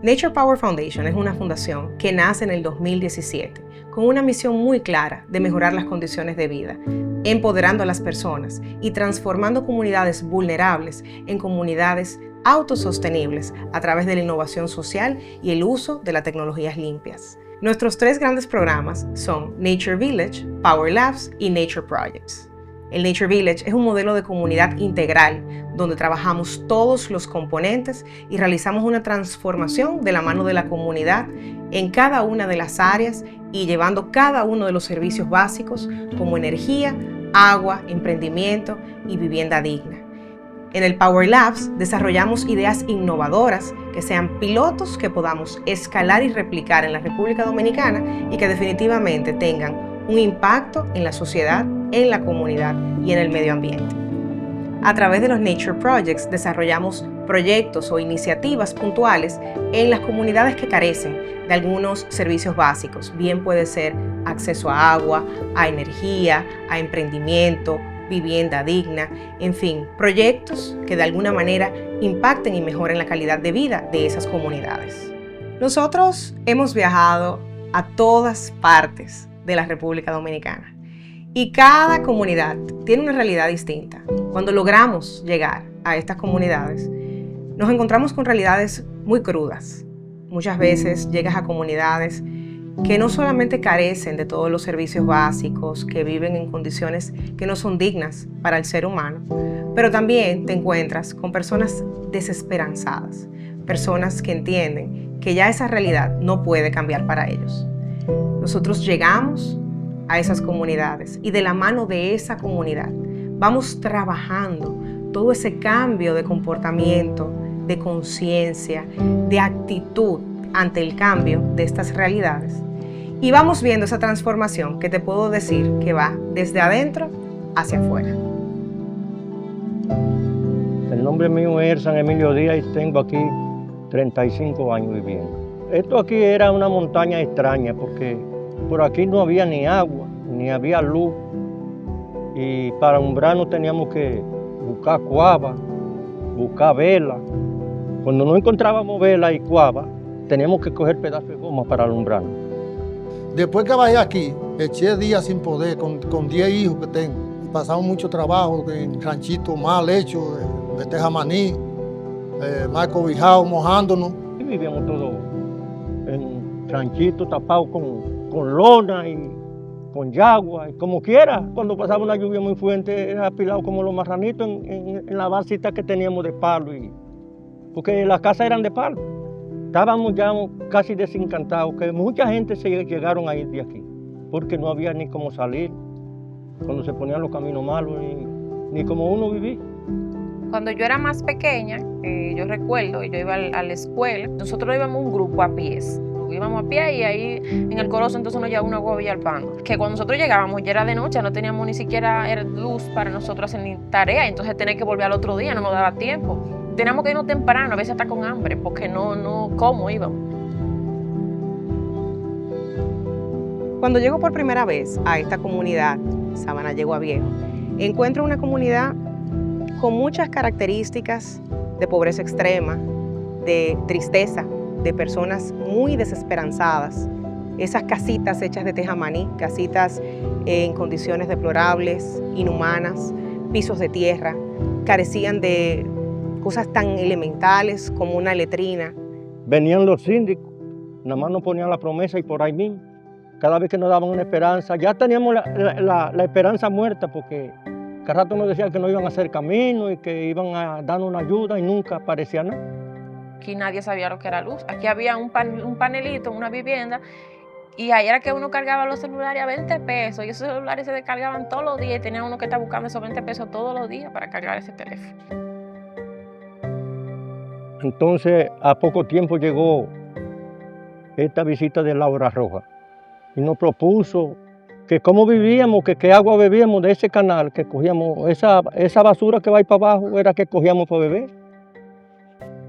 Nature Power Foundation es una fundación que nace en el 2017 con una misión muy clara de mejorar las condiciones de vida, empoderando a las personas y transformando comunidades vulnerables en comunidades autosostenibles a través de la innovación social y el uso de las tecnologías limpias. Nuestros 3 grandes programas son Nature Village, Power Labs y Nature Projects. El Nature Village es un modelo de comunidad integral donde trabajamos todos los componentes y realizamos una transformación de la mano de la comunidad en cada una de las áreas y llevando cada uno de los servicios básicos como energía, agua, emprendimiento y vivienda digna. En el Power Labs desarrollamos ideas innovadoras que sean pilotos que podamos escalar y replicar en la República Dominicana y que definitivamente tengan un impacto en la sociedad, en la comunidad y en el medio ambiente. A través de los Nature Projects desarrollamos proyectos o iniciativas puntuales en las comunidades que carecen de algunos servicios básicos. Bien puede ser acceso a agua, a energía, a emprendimiento, vivienda digna, en fin, proyectos que de alguna manera impacten y mejoren la calidad de vida de esas comunidades. Nosotros hemos viajado a todas partes de la República Dominicana y cada comunidad tiene una realidad distinta. Cuando logramos llegar a estas comunidades, nos encontramos con realidades muy crudas. Muchas veces llegas a comunidades que no solamente carecen de todos los servicios básicos, que viven en condiciones que no son dignas para el ser humano, pero también te encuentras con personas desesperanzadas, personas que entienden que ya esa realidad no puede cambiar para ellos. Nosotros llegamos a esas comunidades y de la mano de esa comunidad vamos trabajando todo ese cambio de comportamiento, de conciencia, de actitud ante el cambio de estas realidades. Y vamos viendo esa transformación que te puedo decir que va desde adentro hacia afuera. El nombre mío es San Emilio Díaz y tengo aquí 35 años viviendo. Esto aquí era una montaña extraña porque por aquí no había ni agua, ni había luz. Y para alumbrarnos teníamos que buscar cuava, buscar vela. Cuando no encontrábamos vela y cuava, teníamos que coger pedazos de goma para alumbrarnos. Después que bajé aquí, eché días sin poder, con 10 hijos que tengo. Pasamos mucho trabajo en ranchitos mal hechos, de tejamaní, mal cobijados, mojándonos. Y vivíamos todos en ranchitos tapados con lona y con yagua, y como quiera. Cuando pasaba una lluvia muy fuerte, era apilado como los marranitos en la basita que teníamos de palo, porque las casas eran de palo. Estábamos ya casi desencantados, que mucha gente se llegaron a ir de aquí, porque no había ni cómo salir, cuando se ponían los caminos malos, ni cómo uno vivir. Cuando yo era más pequeña, yo recuerdo, yo iba a la escuela, nosotros íbamos un grupo a pies. Íbamos a pie y ahí en el Coloso entonces nos llevaba una guagua Villalpando. Que cuando nosotros llegábamos ya era de noche, no teníamos ni siquiera luz para nosotros hacer ni tarea, entonces tenía que volver al otro día, no nos daba tiempo. Teníamos que irnos temprano, a veces hasta con hambre, porque ¿cómo íbamos? Cuando llego por primera vez a esta comunidad, Sabana Yegua Viejo, encuentro una comunidad con muchas características de pobreza extrema, de tristeza, de personas muy desesperanzadas. Esas casitas hechas de tejamaní, casitas en condiciones deplorables, inhumanas, pisos de tierra, carecían de cosas tan elementales como una letrina. Venían los síndicos, nada más nos ponían la promesa y por ahí mismo, cada vez que nos daban una esperanza, ya teníamos la esperanza muerta porque cada rato nos decían que nos iban a hacer camino y que iban a darnos una ayuda y nunca aparecía nada. Aquí nadie sabía lo que era luz. Aquí había un panelito, una vivienda, y ahí era que uno cargaba los celulares a 20 pesos, y esos celulares se descargaban todos los días, y tenía uno que estar buscando esos 20 pesos todos los días para cargar ese teléfono. Entonces, a poco tiempo llegó esta visita de Laura Roja y nos propuso que cómo vivíamos, que qué agua bebíamos de ese canal, que cogíamos, esa basura que va ahí para abajo era que cogíamos para beber.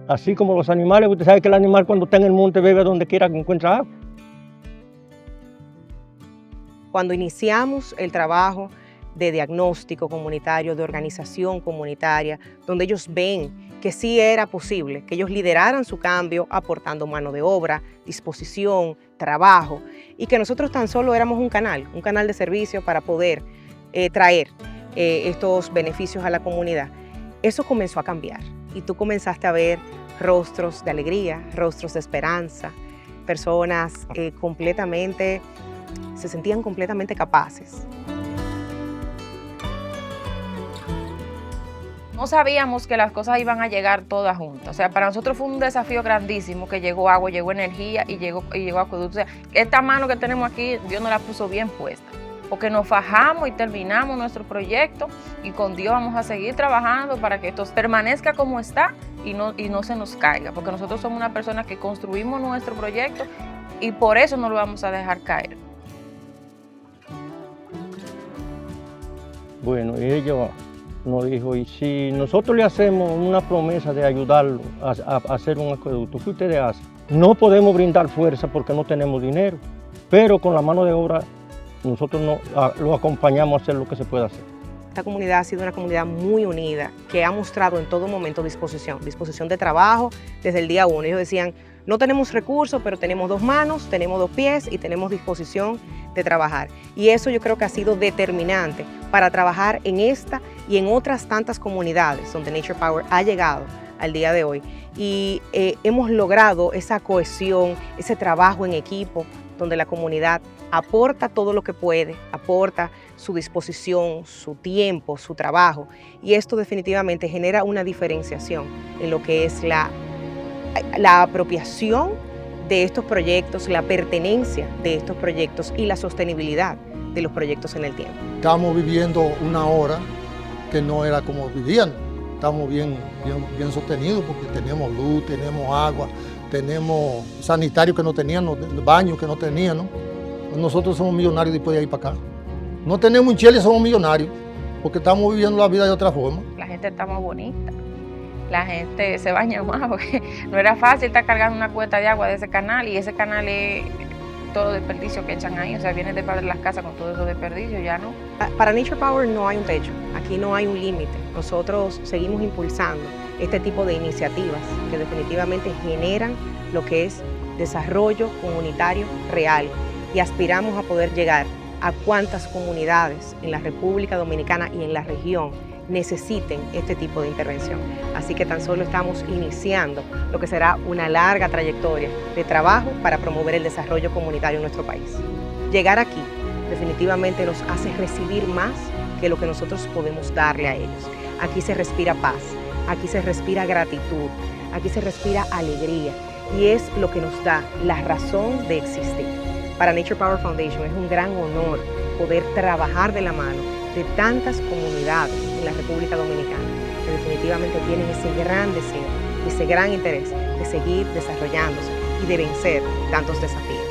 Así como los animales, usted sabe que el animal cuando está en el monte bebe donde quiera que encuentre agua. Cuando iniciamos el trabajo de diagnóstico comunitario, de organización comunitaria, donde ellos ven que sí era posible, que ellos lideraran su cambio aportando mano de obra, disposición, trabajo, y que nosotros tan solo éramos un canal de servicio para poder traer estos beneficios a la comunidad. Eso comenzó a cambiar y tú comenzaste a ver rostros de alegría, rostros de esperanza, personas se sentían completamente capaces. No sabíamos que las cosas iban a llegar todas juntas. O sea, para nosotros fue un desafío grandísimo que llegó agua, llegó energía y llegó acueducto. O sea, esta mano que tenemos aquí, Dios nos la puso bien puesta. Porque nos fajamos y terminamos nuestro proyecto y con Dios vamos a seguir trabajando para que esto permanezca como está y no se nos caiga. Porque nosotros somos una persona que construimos nuestro proyecto y por eso no lo vamos a dejar caer. Bueno, ella nos dijo, y si nosotros le hacemos una promesa de ayudarlo a hacer un acueducto, ¿qué ustedes hacen? No podemos brindar fuerza porque no tenemos dinero, pero con la mano de obra nosotros lo acompañamos a hacer lo que se pueda hacer. Esta comunidad ha sido una comunidad muy unida, que ha mostrado en todo momento disposición de trabajo desde el día 1. Ellos decían, no tenemos recursos, pero tenemos 2 manos, tenemos 2 pies y tenemos disposición de trabajar. Y eso yo creo que ha sido determinante para trabajar en esta y en otras tantas comunidades donde Nature Power ha llegado al día de hoy. Y hemos logrado esa cohesión, ese trabajo en equipo, donde la comunidad aporta todo lo que puede, aporta su disposición, su tiempo, su trabajo. Y esto definitivamente genera una diferenciación en lo que es la apropiación de estos proyectos, la pertenencia de estos proyectos y la sostenibilidad de los proyectos en el tiempo. Estamos viviendo una hora que no era como vivían. Estamos bien sostenidos porque tenemos luz, tenemos agua, tenemos sanitarios que no tenían, baños que no tenían, ¿no? Nosotros somos millonarios después de ahí para acá. No tenemos un chile, somos millonarios porque estamos viviendo la vida de otra forma. La gente está más bonita. La gente se baña más, porque no era fácil estar cargando una cueta de agua de ese canal y ese canal es todo desperdicio que echan ahí, o sea, vienen de para las casas con todo eso desperdicio, ya no. Para Nature Power no hay un techo, aquí no hay un límite. Nosotros seguimos impulsando este tipo de iniciativas que definitivamente generan lo que es desarrollo comunitario real y aspiramos a poder llegar a cuantas comunidades en la República Dominicana y en la región necesiten este tipo de intervención. Así que tan solo estamos iniciando lo que será una larga trayectoria de trabajo para promover el desarrollo comunitario en nuestro país. Llegar aquí definitivamente nos hace recibir más que lo que nosotros podemos darle a ellos. Aquí se respira paz, aquí se respira gratitud, aquí se respira alegría y es lo que nos da la razón de existir. Para Nature Power Foundation es un gran honor poder trabajar de la mano de tantas comunidades en la República Dominicana que definitivamente tienen ese gran deseo, ese gran interés de seguir desarrollándose y de vencer tantos desafíos.